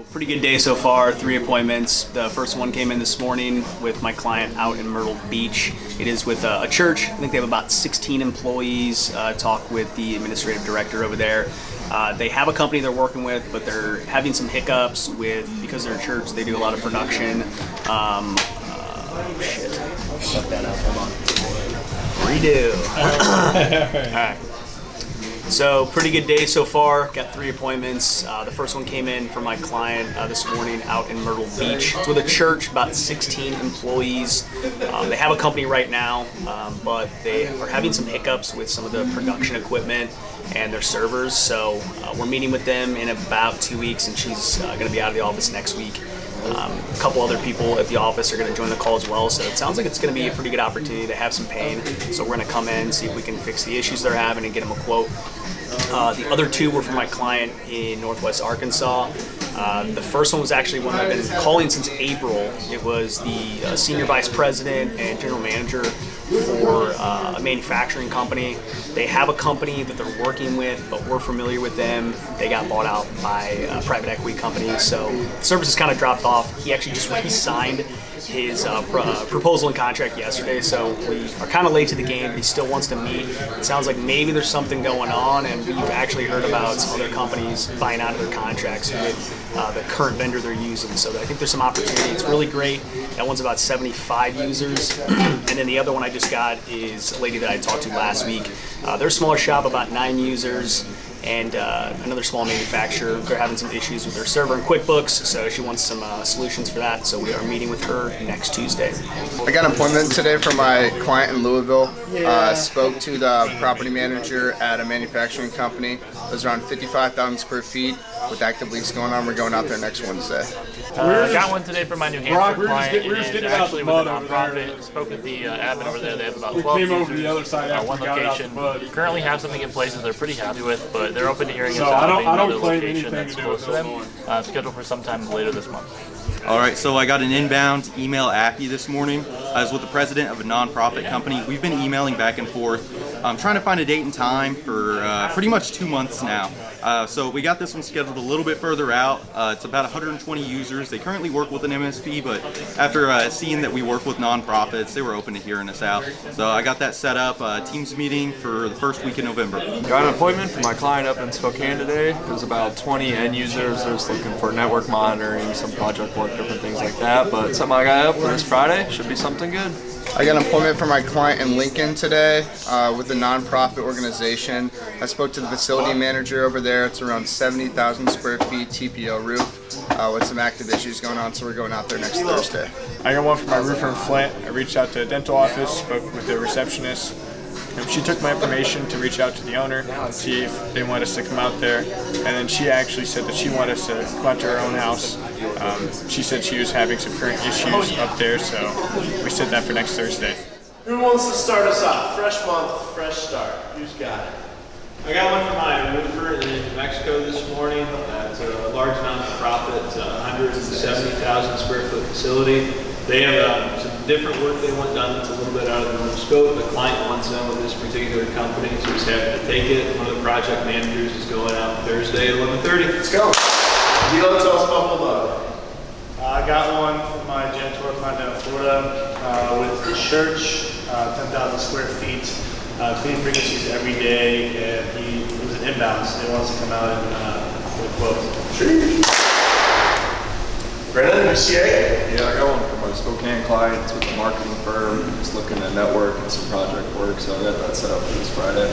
So pretty good day so far, 3 appointments. The first one came in this morning with my client out in Myrtle Beach. It is with a church. I think they have about 16 employees. Talked with the administrative director over there. They have a company they're working with, but they're having some hiccups because they're a church. They do a lot of production. Shit. Shut that up, hold on. Redo. All right. So pretty good day so far. Got 3 appointments. The first one came in for my client this morning out in Myrtle Beach. It's with a church, about 16 employees. They have a company right now, but they are having some hiccups with some of the production equipment and their servers. So we're meeting with them in about 2 weeks, and she's going to be out of the office next week. A couple other people at the office are going to join the call as well, so it sounds like it's going to be a pretty good opportunity to have some pain. So we're going to come in, see if we can fix the issues they're having and get them a quote. The other 2 were for my client in Northwest Arkansas. The first one was actually one I've been calling since April. It was the senior vice president and general manager for a manufacturing company. They have a company that they're working with, but we're familiar with them. They got bought out by a private equity company, so the services kind of dropped off. He actually just re-signed his proposal and contract yesterday, so we are kind of late to the game, but he still wants to meet. It sounds like maybe there's something going on, and we've actually heard about some other companies buying out of their contracts with the current vendor they're using, so I think there's some opportunity. It's really great. That one's about 75 users, and then the other one I just got is a lady that I talked to last week. They're a smaller shop, about 9 users, and another small manufacturer. They're having some issues with their server and QuickBooks, so she wants some solutions for that, so we are meeting with her next Tuesday. I got an appointment today for my client in Louisville. Spoke to the property manager at a manufacturing company. It was around 55,000 square feet with active leaks going on. We're going out there next Wednesday. I got one today for my New Hampshire client. It's actually with a nonprofit. Spoke with the admin over there. They have about 12 users, one location. Currently have something in place that they're pretty happy with, but they're open to hearing us out of another location that's close to them. Scheduled for sometime later this month. All right, so I got an inbound email appy this morning. I was with the president of a nonprofit company. We've been emailing back and forth, trying to find a date and time for pretty much 2 months now. So we got this one scheduled a little bit further out. It's about 120 users. They currently work with an MSP, but after seeing that we work with nonprofits, they were open to hearing us out. So I got that set up, Teams meeting for the first week in November. Got an appointment for my client up in Spokane today. There's about 20 end users. They're just looking for network monitoring, some project work, different things like that. But something I got up for this Friday should be something good. I got an appointment for my client in Lincoln today with a nonprofit organization. I spoke to the facility manager over there. It's around 70,000 square feet TPO roof with some active issues going on, so we're going out there next Thursday. I got one for my roofer in Flint. I reached out to a dental office, spoke with the receptionist. She took my information to reach out to the owner and see if they want us to come out there. And then she actually said that she wanted us to come out to her own house. She said she was having some current issues up there, so we set that for next Thursday. Who wants to start us off? Fresh month, fresh start. Who's got it? I got one for my roofer in New Mexico this morning. It's a large non-profit, 170,000 square foot facility. They have some different work they want done that's a little bit out of their own scope. The client wants them with this particular company, so he's happy to take it. One of the project managers is going out Thursday at 11:30. Let's go. Deelo, tell us about Bulldog. I got one from my Janitorial client down in Florida with the church, 10,000 square feet, clean frequencies every day, and it was an inbound, so he wants to come out and with quotes. Sure. Brennan, UCA? Yeah, I got one for my Spokane client. It's with a marketing firm. Just looking to network and some project work, so I got that set up for this Friday.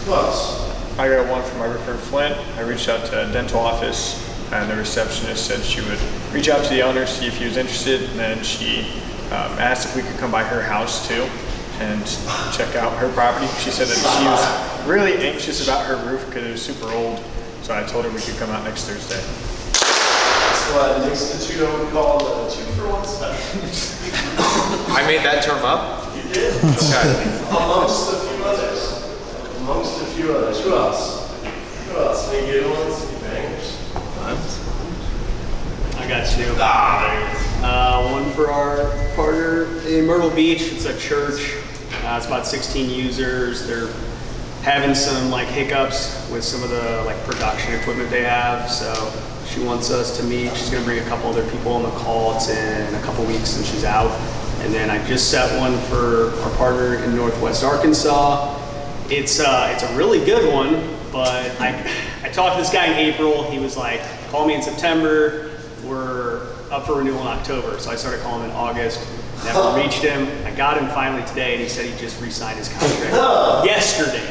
Who else? I got one for my roofer in Flint. I reached out to a dental office, and the receptionist said she would reach out to the owner, see if he was interested, and then she asked if we could come by her house too and check out her property. She said that she was really anxious about her roof because it was super old, so I told her we could come out next Thursday. That's what an institute would call a 2-for-1 special. I made that term up? You did? Okay. Amongst a few others. Amongst a few others. Who else? Who else? Any good ones? Any bangers? I got 2. One for our partner in Myrtle Beach. It's a church. It's about 16 users. They're having some like hiccups with some of the like production equipment they have. So she wants us to meet. She's gonna bring a couple other people on the call. It's in a couple weeks and she's out. And then I just set one for our partner in Northwest Arkansas. It's a really good one, but I talked to this guy in April. He was like, call me in September. We're up for renewal in October. So I started calling him in August. Never reached him. I got him finally today, and he said he just re-signed his contract yesterday.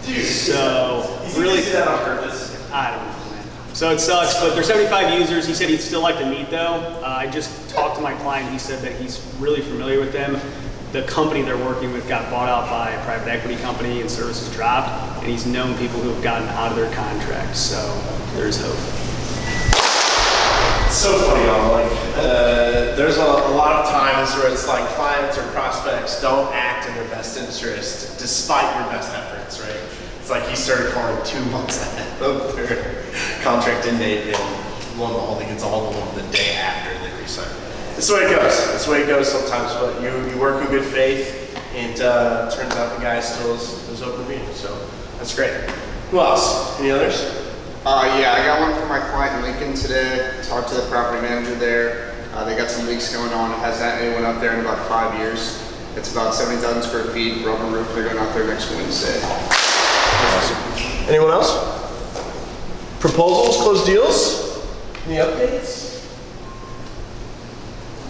Dude, so really, do that on purpose? I don't know, man. So it sucks, but there's 75 users. He said he'd still like to meet though. I just talked to my client. He said that he's really familiar with them. The company they're working with got bought out by a private equity company and services dropped, and he's known people who have gotten out of their contracts. So there's hope. It's so funny, there's a lot of times where it's like clients or prospects don't act in their best interest despite your best efforts, right? It's like he started calling 2 months ahead of their contract end date, and lo and behold, he gets all of them the day after they resign. That's the way it goes. That's the way it goes sometimes, but you work in good faith, and turns out the guy still is open to meeting, so that's great. Who else? Any others? Yeah, I got one for my client in Lincoln today. Talked to the property manager there. They got some leaks going on. It hasn't had anyone up there in about 5 years. It's about 70,000 square feet, rubber roof. They're going out there next Wednesday. Awesome. Anyone else? Proposals, closed deals? Any updates?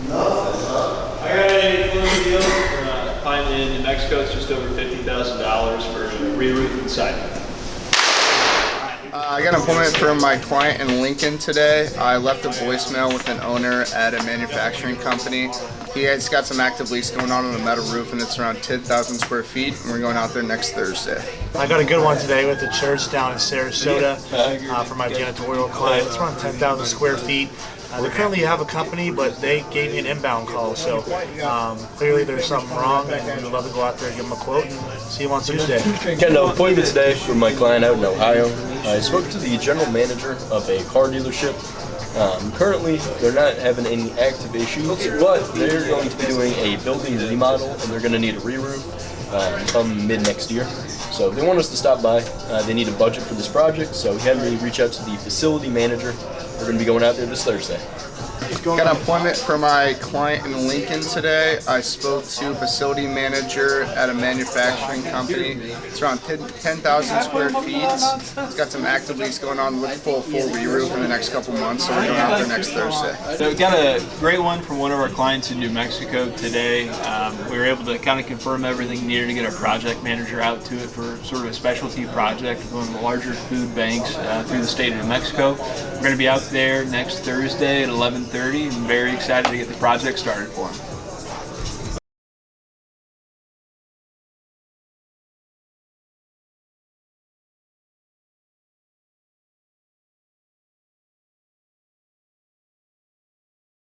Nothing, huh? I got a closing deal for a client in New Mexico. It's just over $50,000 for a re-roof and siding. I got an appointment for my client in Lincoln today. I left a voicemail with an owner at a manufacturing company. He has got some active leaks going on a metal roof, and it's around 10,000 square feet, and we're going out there next Thursday. I got a good one today with the church down in Sarasota for my janitorial client. It's around 10,000 square feet. They currently have a company, but they gave me an inbound call, so clearly there's something wrong, and we'd love to go out there and give them a quote and see them on Tuesday. Got an appointment today for my client out in Ohio. I spoke to the general manager of a car dealership. Currently, they're not having any active issues, but they're going to be doing a building remodel, and they're going to need a re-roof come mid-next year. So they want us to stop by. They need a budget for this project, so he had me reach out to the facility manager. We're going to be going out there this Thursday. Got an appointment for my client in Lincoln today. I spoke to a facility manager at a manufacturing company. It's around 10,000 square feet. It's got some active leaks going on. Looking for a full re-roof in the next couple months, so we're going out there next Thursday. So we got a great one from one of our clients in New Mexico today. We were able to kind of confirm everything needed to get our project manager out to it for sort of a specialty project with one of the larger food banks through the state of New Mexico. We're going to be out there next Thursday at 11:30. I'm very excited to get the project started for him.